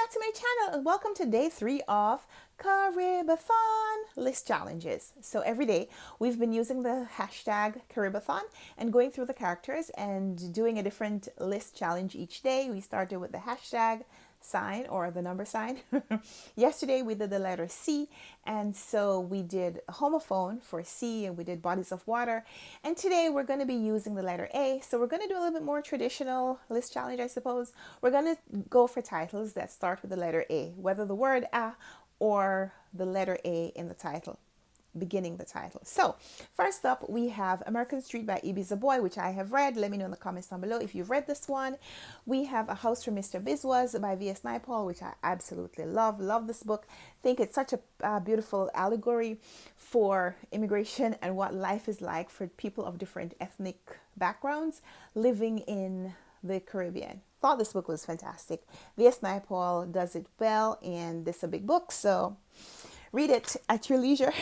back to my channel and welcome to day 3 of Caribathon list challenges. So every day we've been using the hashtag Caribathon and going through the characters and doing a different list challenge each day. We started with the hashtag sign or the number sign. Yesterday we did the letter C, and so we did homophone for C and we did bodies of water, and today we're going to be using the letter A. So we're going to do a little bit more traditional list challenge, I suppose. We're going to go for titles that start with the letter A, whether the word a or the letter A in the title, beginning the title. So first up we have American Street by E.B. Zaboy, which I have read. Let me know in the comments down below if you've read this one. We have A House for Mr. Biswas by V.S. Naipaul, which I absolutely love this book. Think it's such a beautiful allegory for immigration and what life is like for people of different ethnic backgrounds living in the Caribbean. Thought this book was fantastic. V.S. Naipaul does it well, and this is a big book, so read it at your leisure.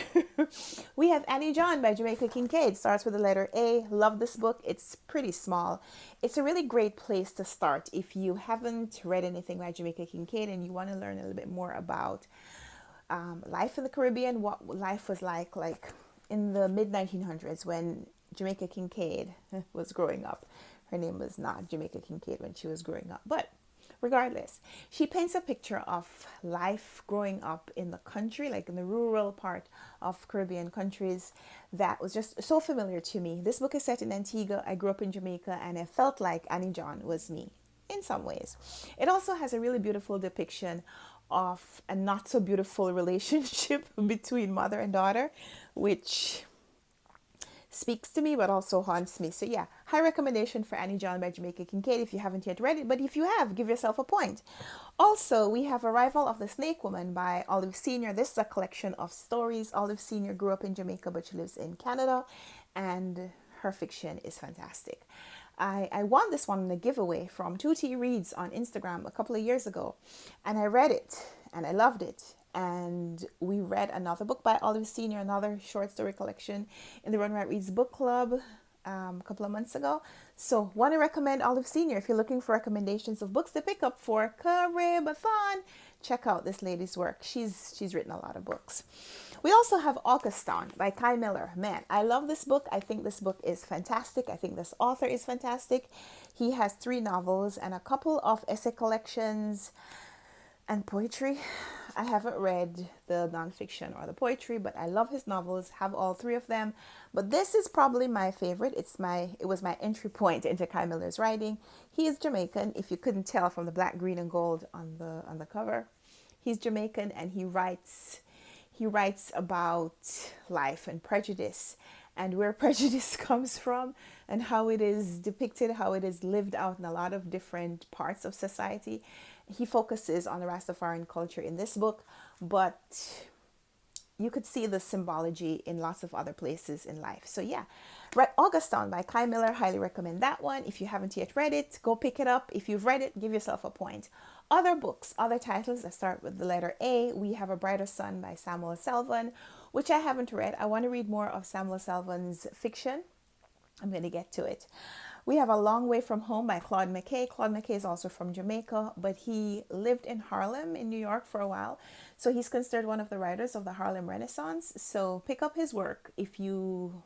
We have Annie John by Jamaica Kincaid. Starts with the letter A. Love this book. It's pretty small. It's a really great place to start if you haven't read anything by Jamaica Kincaid and you want to learn a little bit more about life in the Caribbean, what life was like in the mid-1900s when Jamaica Kincaid was growing up. Her name was not Jamaica Kincaid when she was growing up, but regardless, she paints a picture of life growing up in the country, like in the rural part of Caribbean countries, that was just so familiar to me. This book is set in Antigua. I grew up in Jamaica, and I felt like Annie John was me in some ways. It also has a really beautiful depiction of a not so beautiful relationship between mother and daughter, which speaks to me but also haunts me. So yeah, high recommendation for Annie John by Jamaica Kincaid if you haven't yet read it, but if you have, give yourself a point. Also, we have Arrival of the Snake Woman by Olive Senior. This is a collection of stories. Olive Senior grew up in Jamaica, but she lives in Canada, and her fiction is fantastic. I won this one in a giveaway from 2T Reads on Instagram a couple of years ago, and I read it and I loved it. And we read another book by Olive Senior, another short story collection in the RunwrightReads book club a couple of months ago. So want to recommend Olive Senior. If you're looking for recommendations of books to pick up for Caribathon, check out this lady's work. She's written a lot of books. We also have Orchestra by Kai Miller. Man, I love this book. I think this book is fantastic. I think this author is fantastic. He has 3 novels and a couple of essay collections and poetry. I haven't read the nonfiction or the poetry, but I love his novels, have all 3 of them. But this is probably my favorite. It was my entry point into Kai Miller's writing. He is Jamaican, if you couldn't tell from the black, green, and gold on the cover. He's Jamaican, and he writes about life and prejudice and where prejudice comes from and how it is depicted, how it is lived out in a lot of different parts of society. He focuses on the Rastafarian culture in this book, but you could see the symbology in lots of other places in life. So yeah, read Augustin by Kai Miller. Highly recommend that one. If you haven't yet read it, go pick it up. If you've read it, give yourself a point. Other books, other titles that start with the letter A. We have A Brighter Sun by Samuel Selvon, which I haven't read. I want to read more of Samuel Selvon's fiction. I'm going to get to it. We have A Long Way From Home by Claude McKay. Claude McKay is also from Jamaica, but he lived in Harlem in New York for a while. So he's considered one of the writers of the Harlem Renaissance. So pick up his work if you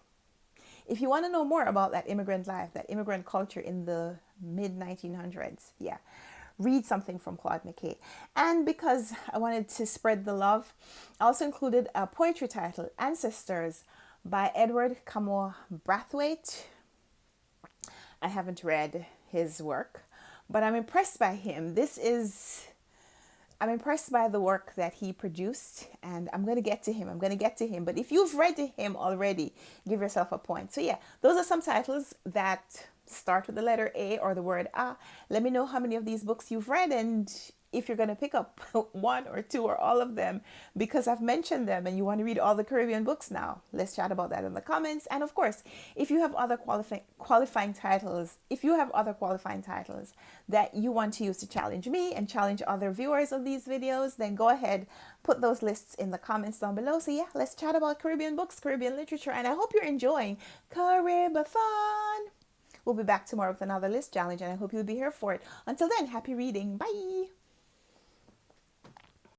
want to know more about that immigrant life, that immigrant culture in the mid-1900s. Yeah, read something from Claude McKay. And because I wanted to spread the love, I also included a poetry title, Ancestors by Edward Camoe Brathwaite. I haven't read his work, but I'm impressed by him. I'm impressed by the work that he produced, and I'm going to get to him. But if you've read him already, give yourself a point. So yeah, those are some titles that start with the letter A or the word A. Let me know how many of these books you've read and if you're going to pick up 1 or 2 or all of them, because I've mentioned them and you want to read all the Caribbean books now. Let's chat about that in the comments. And of course, if you have other qualifying titles that you want to use to challenge me and challenge other viewers of these videos, then go ahead, put those lists in the comments down below. So yeah, let's chat about Caribbean books, Caribbean literature, and I hope you're enjoying Caribathon. We'll be back tomorrow with another list challenge, and I hope you'll be here for it. Until then, happy reading. Bye.